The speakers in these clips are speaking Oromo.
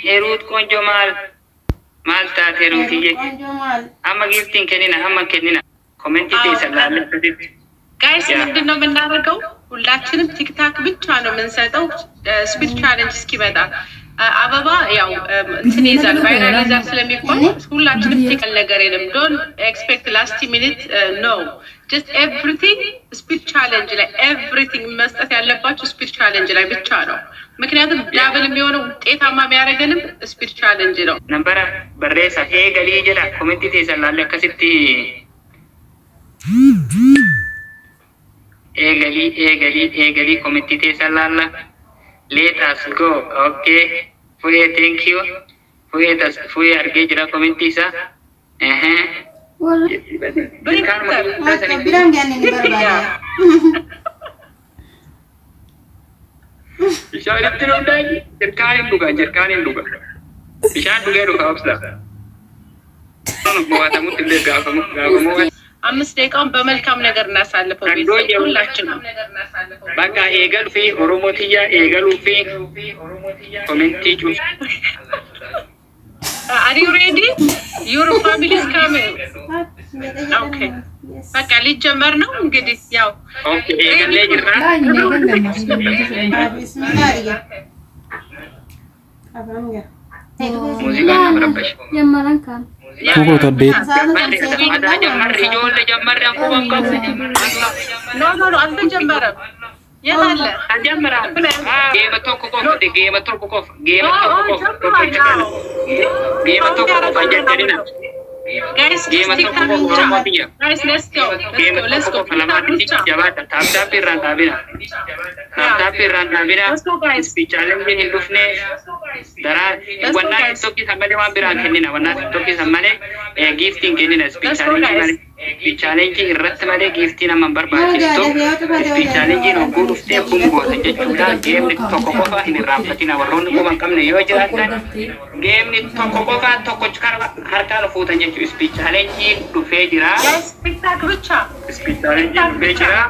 هيروت كونجو مال تات هيروتي أما جيفتين كنينا أما كنينا كومنتي تيسلا guys ምንድነው የምናደርገው ሁላችንም ቲክታክ ብቻ ነው የምንሰጠው ስፒድ ቻሌንጅ እስኪመጣ አበባ ያው እንትን ይዛል ቫይራል ይዛል ስለሚቆይ ሁላችንም ቲክታክ ነገር የለም don't expect last minute no just everything speed challenge ላይ everything መስጠት ያለባችሁ speed challenge ላይ ብቻ ነው ምክንያቱም ዳብል የሚሆነው ውጤታማ የሚያደርገንም speed challenge ነው ነበር በሬሳ ገሊ ጀላ ኮሜንት ተይዘላለ ከስቲ ገሊ ኮሜንት ተይዘላለ let us go okay fuye thank you fuye arge jira comment isa bilang gani ni barbada Ishaari tirundai jerkani duga ishaan duga duga absla buata mutille gafamu አምስት ደቂቃውን በመልካም ነገር እናሳልፈው ሁላችንም በቃ ኤገል ፊ ኦሮሞቲያ ኤገሉ ፊ ኮሜንቲ ቹስ Are you ready? Your family is coming. Okay. በቃ ሊጀመር ነው እንግዲህ ያው ኦኬ ኤገል ለጅራ ሙዚቃ ነበረሽ የማራን ካም Kuko tadde. No, alteጀመረም የታለ አጀመረም ጌም ተቆቆፍ Guys, let's go. Jabata tapir randabina speech challenge in dufne dara wanna toki samane ma biran henina wanna toki samane gifting henina speech challenge irrat male gifting am barbachisto speech challenge no good step bumbo jechuda game tokokofa hin rampatina warron ko bankamne yo jirata game ni tokokofa tokochkar harkan futan jechu speech challenge du fejira TikTok bicha speech challenge fejira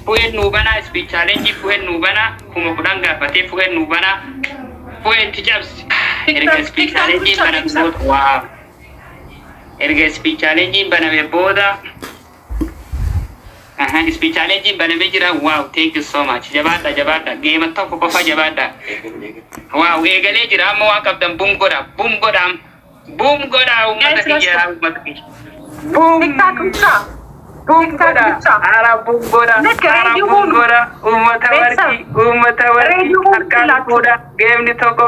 Fuen nubana speech challenge fuen nubana kuma kudanga pate fuen nubana fuen tijabs erga speech challenge bana boda wow erga speech challenge bana boda speech challenge bana bejira wow thank you so much jabata game to ko fa jabata wow egale jira mo akabdam boom goda umata kijara boom TikTok bicha Ara bungora umata warki harkan kuda game ni toko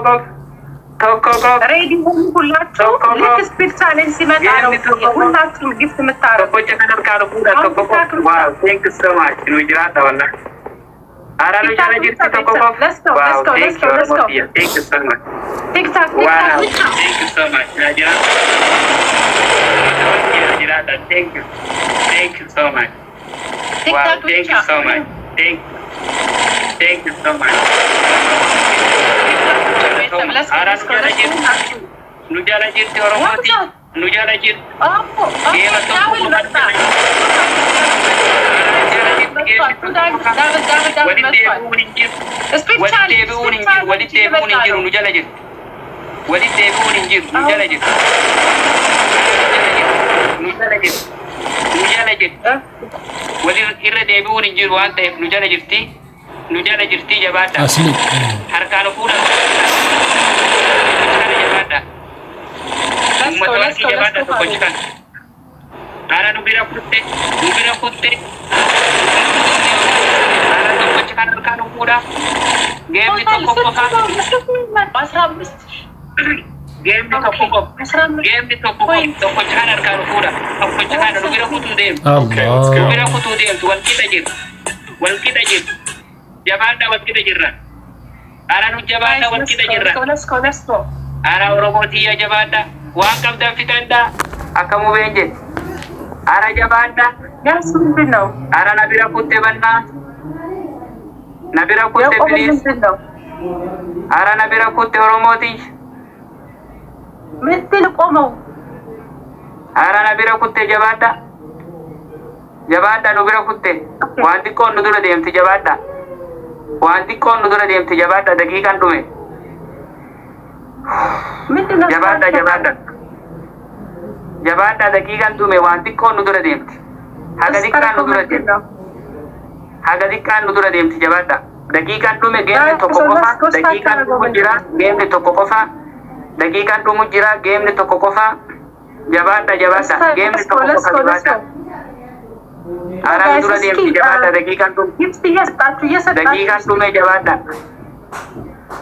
ready ሁላችሁ ልክ ስፒድ ቻሌንጅ ሲመጣ ነው ሁላችሁም ጊፍት የምታረጉ kocha kana karo kuda toko wow thank you so much nujirata wala ara nujara jirti toko let's go thank you so much TikTok wow thank you so much nujirata thank you so much wow thank you so much thank you so much ara nujara jirti oromoti nujara jirti game to wali irra deebi'uun hin jiru waan ta'eef nu jala jirti jabaadha Asli. harkaan fuudha jabaadha ummata warqii jabaadha tokkochi kan haala nu bira kutte haala tokkochi kan harkaan fuudha geemni tokko qofa Game ni tokko kan harkaan fuudha tokkochi kan nu bira kutuu deemu nu bira kutuu deemtu wal qixa jirtu jabaadha wal qixa jirra ara nu jabaadha wal qixa jirra ara oromootiya jabaadha waan qabdan fitadha akkamu beenje ara jabaadha ara na bira kutte banna na bira kutte please ara na bira kutte oromooti ምትል ቆመው ara na bira kutte jabaadha nu bira kutte waan xiqqoon nu dura deemti jabaadha daqiiqaan dhume jabaadha daqiiqaan dume waan xiqqoon nu dura deemti haga xiqqaan nu dura deemti jabaadha daqiiqaan dume geemni tokko qofa daqiiqaan dhumu jira geemni tokko qofa daqiiqaan dhumu jira geemni tokko qofa jabaadha geemni tokko qofa jabaadha araan dura deemti jabaadha daqiiqaan dhume jabaadha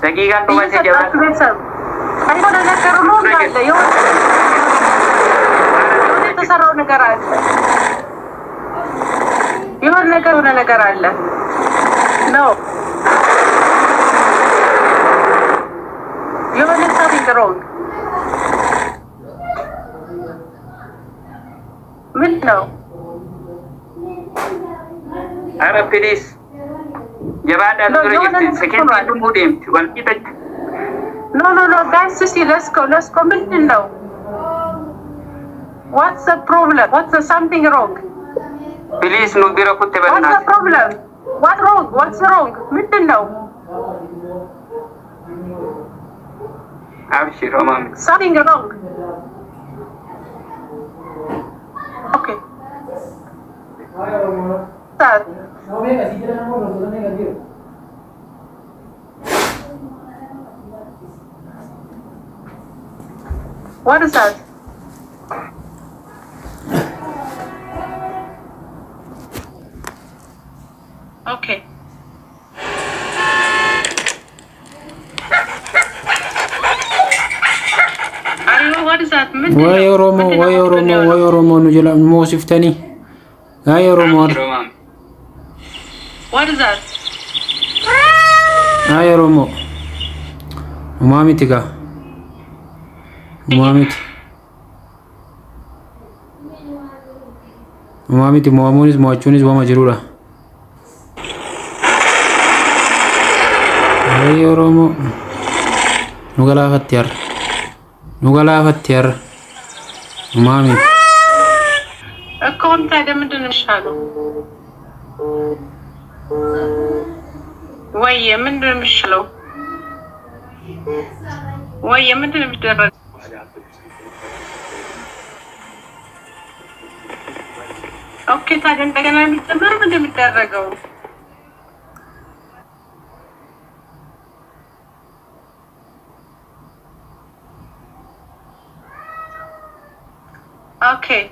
daqiiqaan dhumate jabaadha የተሰራው ነገር አለ የሆነ ነገር አለ ነው የሆነ something wrong ምን ነው አረ ፕሊዝ ጀባዳ ድረጅት ሰከንድ ሙዴም ወልቂት no guys see let's go ምንድን ነው What's the problem? What's the something wrong? Please, no biro kutte banana. What's the problem? What wrong? What's wrong? Midden now. Abshir, Roman. Something wrong. Okay. Start. What is that? Okay. What is that? Why Oromo nujela mosiftani. Why Oromo? What is that? Why Oromo? Umami tiga. Umami ti muamunis muachunis wama jirura. Why Oromo? Nugala fattiar. Umami. Account I ምንድን ነው የሚሻለው? ወይ ምንድን ነው የሚሻለው? ወይ ምንድን ነው የሚደረገው? ኦኬ ታዲያ እንደገና የሚጨመር ምንድን ነው የሚደረገው? Okay.